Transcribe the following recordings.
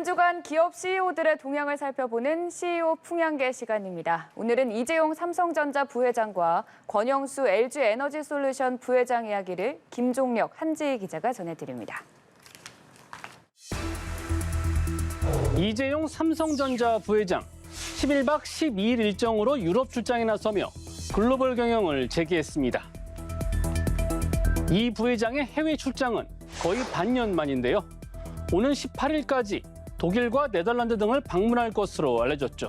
한 주간 기업 CEO들의 동향을 살펴보는 CEO 풍향계 시간입니다. 오늘은 이재용 삼성전자 부회장과 권영수 LG에너지솔루션 부회장 이야기를 김종력 한지희 기자가 전해드립니다. 이재용 삼성전자 부회장 11박 12일 일정으로 유럽 출장에 나서며 글로벌 경영을 재개했습니다. 이 부회장의 해외 출장은 거의 반년 만인데요. 오는 18일까지 독일과 네덜란드 등을 방문할 것으로 알려졌죠.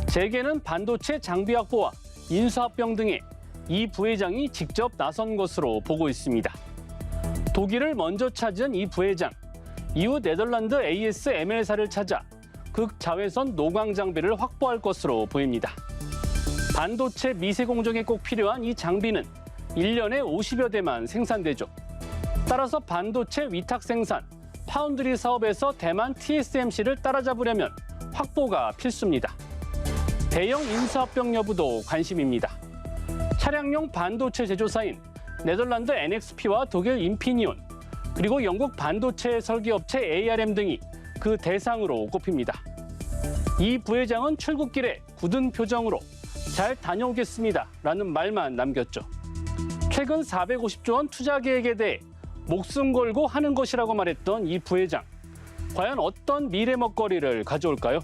재개는 반도체 장비 확보와 인수합병 등에 이 부회장이 직접 나선 것으로 보고 있습니다. 독일을 먼저 찾은 이 부회장, 이후 네덜란드 ASML사를 찾아 극자외선 노광 장비를 확보할 것으로 보입니다. 반도체 미세 공정에 꼭 필요한 이 장비는 1년에 50여 대만 생산되죠. 따라서 반도체 위탁 생산, 파운드리 사업에서 대만 TSMC를 따라잡으려면 확보가 필수입니다. 대형 인수합병 여부도 관심입니다. 차량용 반도체 제조사인 네덜란드 NXP와 독일 인피니온, 그리고 영국 반도체 설계업체 ARM 등이 그 대상으로 꼽힙니다. 이 부회장은 출국길에 굳은 표정으로 잘 다녀오겠습니다 라는 말만 남겼죠. 최근 450조 원 투자 계획에 대해 목숨 걸고 하는 것이라고 말했던 이 부회장. 과연 어떤 미래 먹거리를 가져올까요?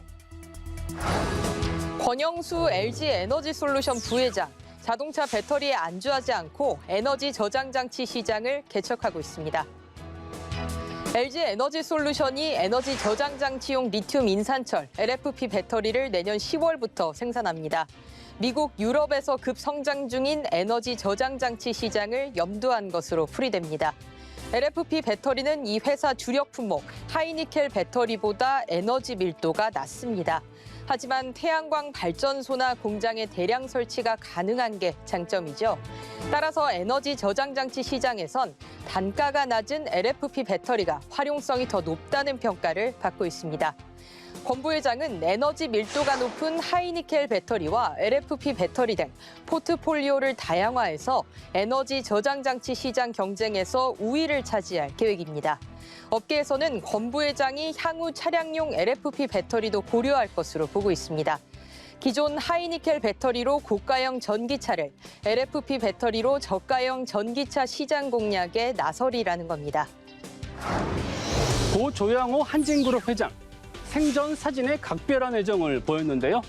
권영수 LG에너지솔루션 부회장. 자동차 배터리에 안주하지 않고 에너지 저장 장치 시장을 개척하고 있습니다. LG에너지솔루션이 에너지 저장 장치용 리튬 인산철 LFP 배터리를 내년 10월부터 생산합니다. 미국, 유럽에서 급성장 중인 에너지 저장 장치 시장을 염두한 것으로 풀이됩니다. LFP 배터리는 이 회사 주력 품목 하이니켈 배터리보다 에너지 밀도가 낮습니다. 하지만 태양광 발전소나 공장의 대량 설치가 가능한 게 장점이죠. 따라서 에너지 저장 장치 시장에선 단가가 낮은 LFP 배터리가 활용성이 더 높다는 평가를 받고 있습니다. 권 부회장은 에너지 밀도가 높은 하이니켈 배터리와 LFP 배터리 등 포트폴리오를 다양화해서 에너지 저장 장치 시장 경쟁에서 우위를 차지할 계획입니다. 업계에서는 권 부회장이 향후 차량용 LFP 배터리도 고려할 것으로 보고 있습니다. 기존 하이니켈 배터리로 고가형 전기차를 LFP 배터리로 저가형 전기차 시장 공략에 나서리라는 겁니다. 고 조양호 한진그룹 회장. 생전 사진에 각별한 애정을 보였는데요.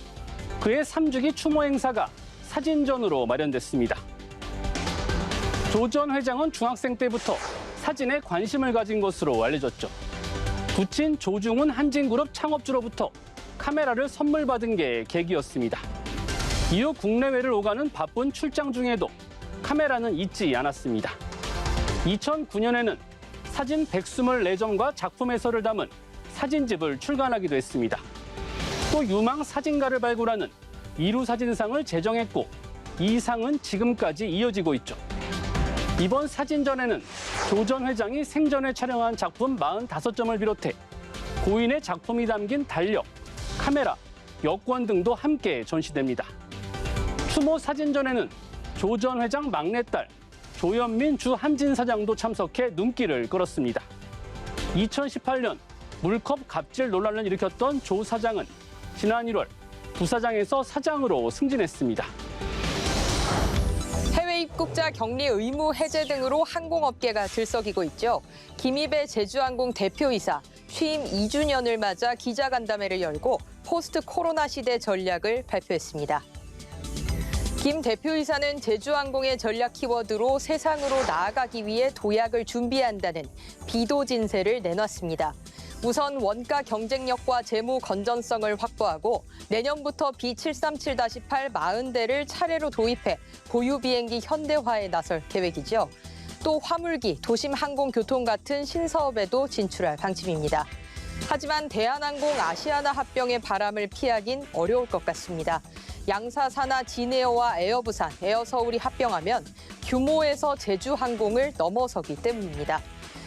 그의 3주기 추모 행사가 사진전으로 마련됐습니다. 조 전 회장은 중학생 때부터 사진에 관심을 가진 것으로 알려졌죠. 부친 조중훈 한진그룹 창업주로부터 카메라를 선물 받은 게 계기였습니다. 이후 국내외를 오가는 바쁜 출장 중에도 카메라는 잊지 않았습니다. 2009년에는 사진 124점과 작품 해설을 담은 사진집을 출간하기도 했습니다. 또 유망 사진가를 발굴하는 이루사진상을 제정했고 이 상은 지금까지 이어지고 있죠. 이번 사진전에는 조 전 회장이 생전에 촬영한 작품 45점을 비롯해 고인의 작품이 담긴 달력, 카메라, 여권 등도 함께 전시됩니다. 추모 사진전에는 조 전 회장 막내딸 조현민 주 한진사장도 참석해 눈길을 끌었습니다. 2018년 물컵 갑질 논란을 일으켰던 조 사장은 지난 1월 부사장에서 사장으로 승진했습니다. 해외 입국자 격리 의무 해제 등으로 항공업계가 들썩이고 있죠. 김입의 제주항공 대표이사 취임 2주년을 맞아 기자간담회를 열고 포스트 코로나 시대 전략을 발표했습니다. 김 대표이사는 제주항공의 전략 키워드로 세상으로 나아가기 위해 도약을 준비한다는 비도 진세를 내놨습니다. 우선 원가 경쟁력과 재무 건전성을 확보하고 내년부터 B737-8 40대를 차례로 도입해 보유 비행기 현대화에 나설 계획이죠. 또 화물기, 도심 항공교통 같은 신사업에도 진출할 방침입니다. 하지만 대한항공 아시아나 합병의 바람을 피하긴 어려울 것 같습니다. 양사 산하 진에어와 에어부산, 에어서울이 합병하면 규모에서 제주항공을 넘어서기 때문입니다.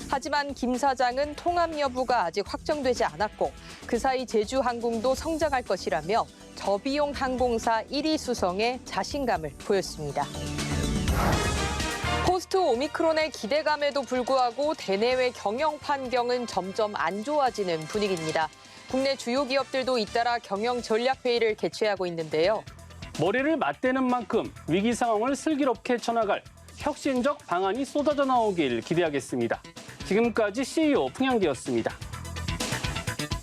하지만 김 사장은 통합 여부가 아직 확정되지 않았고 그 사이 제주항공도 성장할 것이라며 저비용 항공사 1위 수성에 자신감을 보였습니다. 포스트 오미크론의 기대감에도 불구하고 대내외 경영 환경은 점점 안 좋아지는 분위기입니다. 국내 주요 기업들도 잇따라 경영 전략 회의를 개최하고 있는데요. 머리를 맞대는 만큼 위기 상황을 슬기롭게 쳐나갈 혁신적 방안이 쏟아져 나오길 기대하겠습니다. 지금까지 CEO 풍양기였습니다.